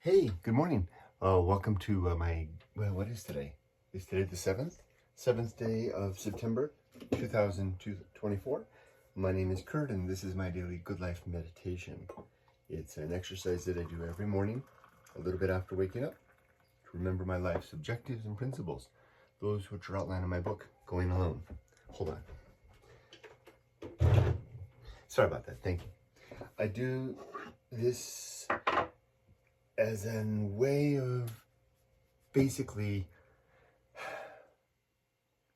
Hey, good morning. Welcome to what is today? Is today the 7th? 7th day of September, 2024. My name is Kurt, and this is my daily Good Life meditation. It's an exercise that I do every morning, a little bit after waking up, to remember my life's objectives and principles, those which are outlined in my book, Going Alone. Hold on. Sorry about that. Thank you. I do this as a way of basically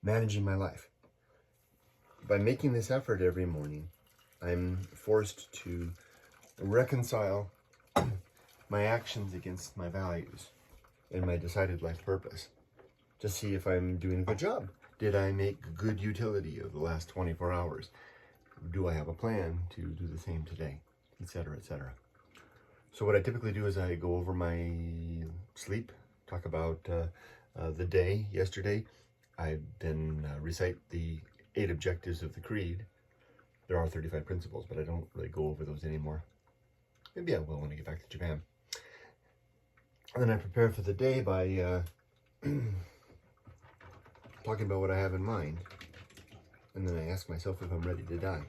managing my life. By making this effort every morning, I'm forced to reconcile my actions against my values and my decided life purpose to see if I'm doing a good job. Did I make good utility of the last 24 hours? Do I have a plan to do the same today? Etc., etc. So what I typically do is I go over my sleep, talk about the day yesterday. I then recite the 8 objectives of the creed. There are 35 principles, but I don't really go over those anymore. Maybe I will when I get back to Japan. And then I prepare for the day by talking about what I have in mind. And then I ask myself if I'm ready to die.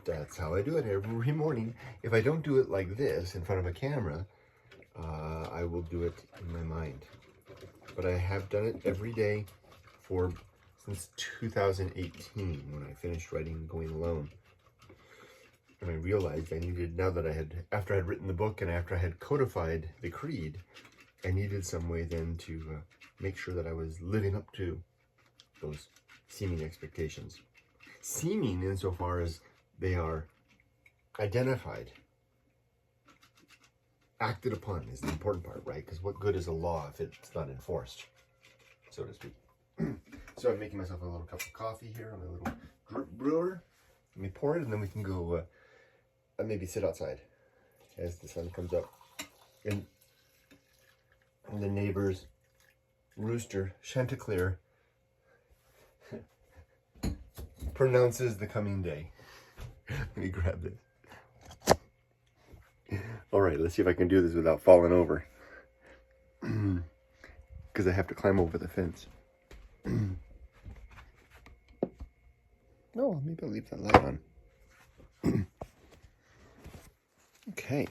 That's how I do it every morning. If I don't do it like this in front of a camera, I will do it in my mind. But I have done it every day since 2018 when I finished writing Going Alone. And I realized I needed, after I had written the book and after I had codified the creed, I needed some way then to make sure that I was living up to those seeming expectations. Seeming insofar as they are identified. Acted upon is the important part, right? Because what good is a law if it's not enforced, so to speak? So I'm making myself a little cup of coffee here on my little drip brewer. Let me pour it, and then we can go maybe sit outside as the sun comes up. And the neighbor's rooster, Chanticleer, pronounces the coming day. Let me grab this. All right, let's see if I can do this without falling over. Because I have to climb over the fence. No, maybe I'll leave that light on. Okay.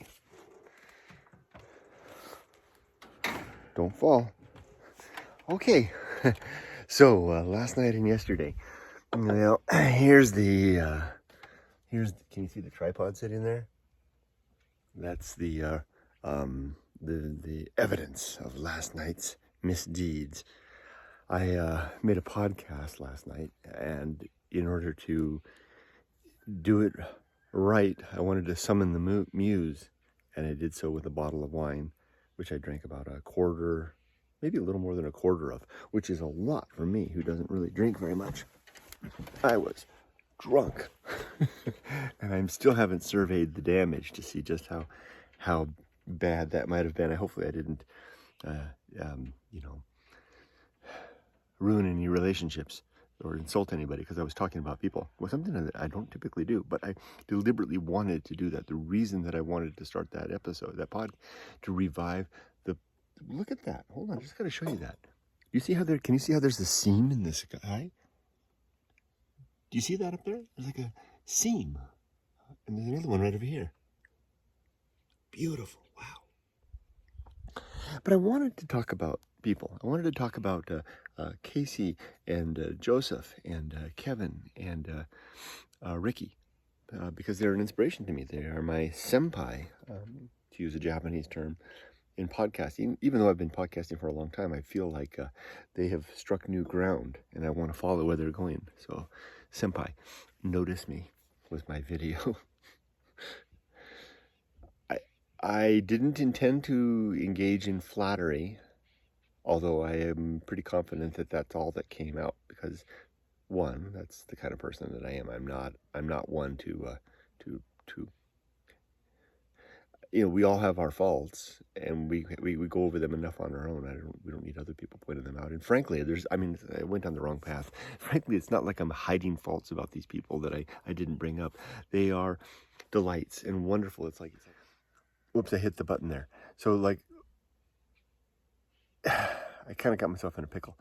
Don't fall. Okay. So, last night and yesterday. Well, here's can you see the tripod sitting there? That's the evidence of last night's misdeeds. I made a podcast last night, and in order to do it right, I wanted to summon the muse, and I did so with a bottle of wine, which I drank about a quarter, maybe a little more than a quarter of, which is a lot for me, who doesn't really drink very much. I was drunk, and I still haven't surveyed the damage to see just how bad that might have been. Hopefully I didn't, ruin any relationships or insult anybody because I was talking about people. Well, something that I don't typically do, but I deliberately wanted to do that. The reason that I wanted to start that episode, that pod, to revive look at that. Hold on, I just got to show you that. Can you see how there's a seam in the sky? Do you see that up there? There's like a seam. And there's another one right over here. Beautiful. Wow. But I wanted to talk about people. I wanted to talk about Casey and Joseph and Kevin and Ricky because they're an inspiration to me. They are my senpai, to use a Japanese term, in podcasting. Even though I've been podcasting for a long time, I feel like they have struck new ground and I want to follow where they're going. So, senpai, notice me with my video. I didn't intend to engage in flattery, although I am pretty confident that that's all that came out because, one, that's the kind of person that I am. I'm not one to we all have our faults, and we go over them enough on our own. We don't need other people pointing them out. And frankly, I went down the wrong path. Frankly, it's not like I'm hiding faults about these people that I didn't bring up. They are delights and wonderful. It's like whoops, I hit the button there. So like, I kind of got myself in a pickle.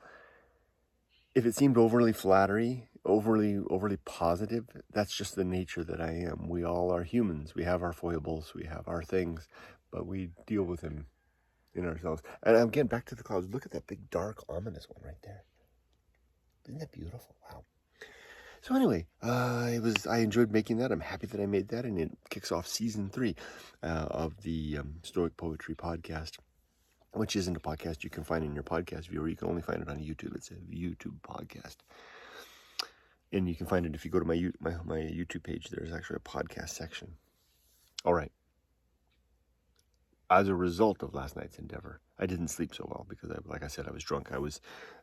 If it seemed overly flattery, overly positive, that's just the nature that I am. We all are humans. We have our foibles, we have our things, but we deal with them in ourselves. And I'm getting back to the clouds. Look at that big, dark, ominous one right there. Isn't that beautiful? Wow. So anyway, I enjoyed making that. I'm happy that I made that, and it kicks off season 3 of the Stoic Poetry podcast, which isn't a podcast you can find in your podcast viewer. You can only find it on YouTube. It's a YouTube podcast, and you can find it if you go to my YouTube page. There's actually a podcast section. All right. As a result of last night's endeavor, I didn't sleep so well because, like I said, I was drunk. I was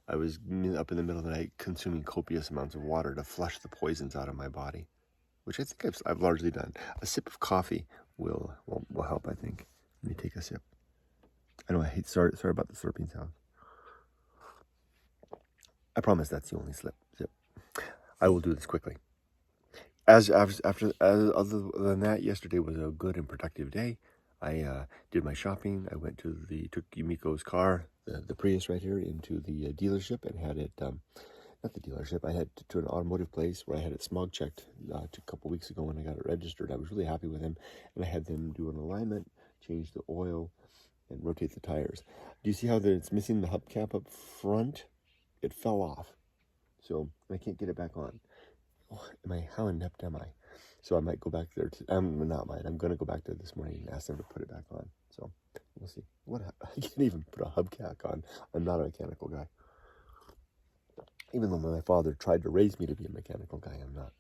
up in the middle of the night consuming copious amounts of water to flush the poisons out of my body, which I think I've largely done. A sip of coffee will help, I think. Let me take a sip. I know sorry about the slurping sound. I promise that's the only sip. I will do this quickly. Other than that, yesterday was a good and productive day. I did my shopping. I took Yumiko's car, the Prius right here, into the dealership and had it, not the dealership, I had to an automotive place where I had it smog checked a couple weeks ago when I got it registered. I was really happy with him, and I had them do an alignment, change the oil, and rotate the tires. Do you see how it's missing the hubcap up front? It fell off, so I can't get it back on. Oh, how inept am I? So I might go back there. I'm going to go back there this morning and ask them to put it back on. So we'll see. I can't even put a hubcap on. I'm not a mechanical guy. Even though my father tried to raise me to be a mechanical guy, I'm not.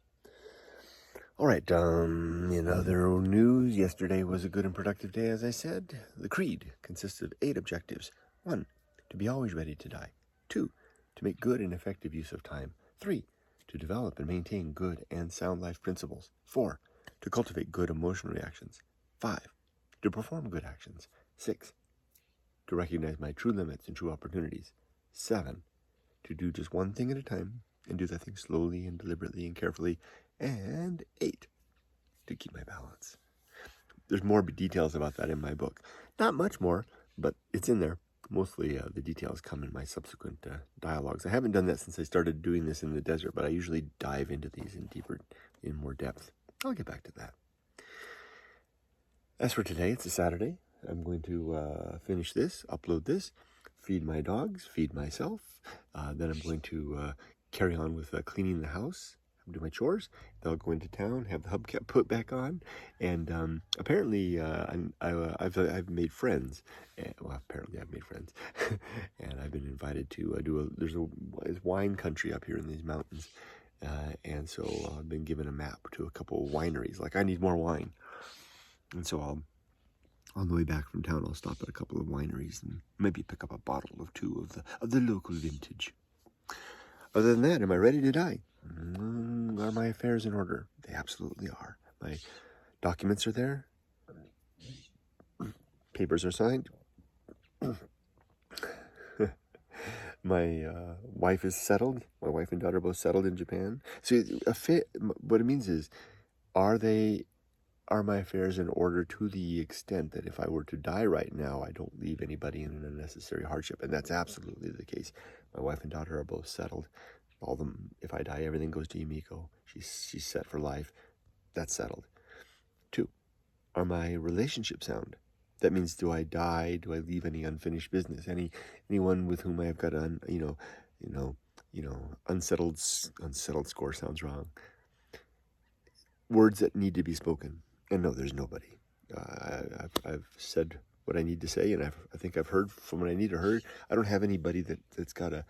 All right. In other news, yesterday was a good and productive day, as I said. The creed consists of 8 objectives. 1, to be always ready to die. 2, to make good and effective use of time. 3, to develop and maintain good and sound life principles. 4, to cultivate good emotional reactions. 5, to perform good actions. 6, to recognize my true limits and true opportunities. 7, to do just one thing at a time and do that thing slowly and deliberately and carefully. And 8, to keep my balance. There's more details about that in my book. Not much more, but it's in there. Mostly the details come in my subsequent dialogues. I haven't done that since I started doing this in the desert, but I usually dive into these in more depth. I'll get back to that. As for today, it's a Saturday. I'm going to finish this, upload this, feed my dogs, feed myself. Then I'm going to carry on with cleaning the house, do my chores. Then I'll go into town, have the hubcap put back on, and apparently I've made friends. Apparently I've made friends, and I've been invited to there's wine country up here in these mountains, and so I've been given a map to a couple of wineries. Like, I need more wine, and so on the way back from town, I'll stop at a couple of wineries and maybe pick up a bottle or 2 of the local vintage. Other than that, am I ready to die? Are my affairs in order? They absolutely are. My documents are there. Papers are signed. My wife is settled. My wife and daughter are both settled in Japan. So what it means is, are my affairs in order to the extent that if I were to die right now, I don't leave anybody in an unnecessary hardship? And that's absolutely the case. My wife and daughter are both settled. If I die, everything goes to Yumiko. She's set for life. That's settled. 2, are my relationships sound? That means, do I die? Do I leave any unfinished business? Anyone with whom I've got unsettled score sounds wrong. Words that need to be spoken. And no, there's nobody. I've said what I need to say, and I think I've heard from what I need to hear. I don't have anybody that's got a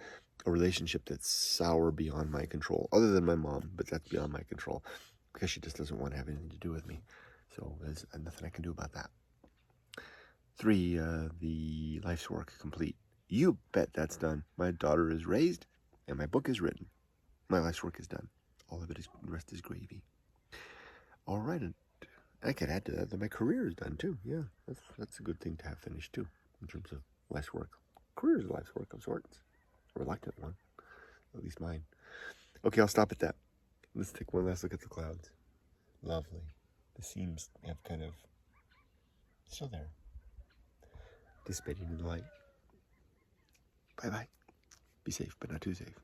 relationship that's sour beyond my control, other than my mom, but that's beyond my control because she just doesn't want to have anything to do with me. So there's nothing I can do about that. 3, the life's work complete. You bet that's done. My daughter is raised, and my book is written. My life's work is done. All of it the rest is gravy. All right, and I could add to that my career is done too. Yeah, that's a good thing to have finished too, in terms of life's work. Career is a life's work of sorts. A reluctant one, at least mine. Okay, I'll stop at that. Let's take one last look at the clouds. Lovely. The seams have kind of Still there. Dissipating into the light. Bye-bye. Be safe, but not too safe.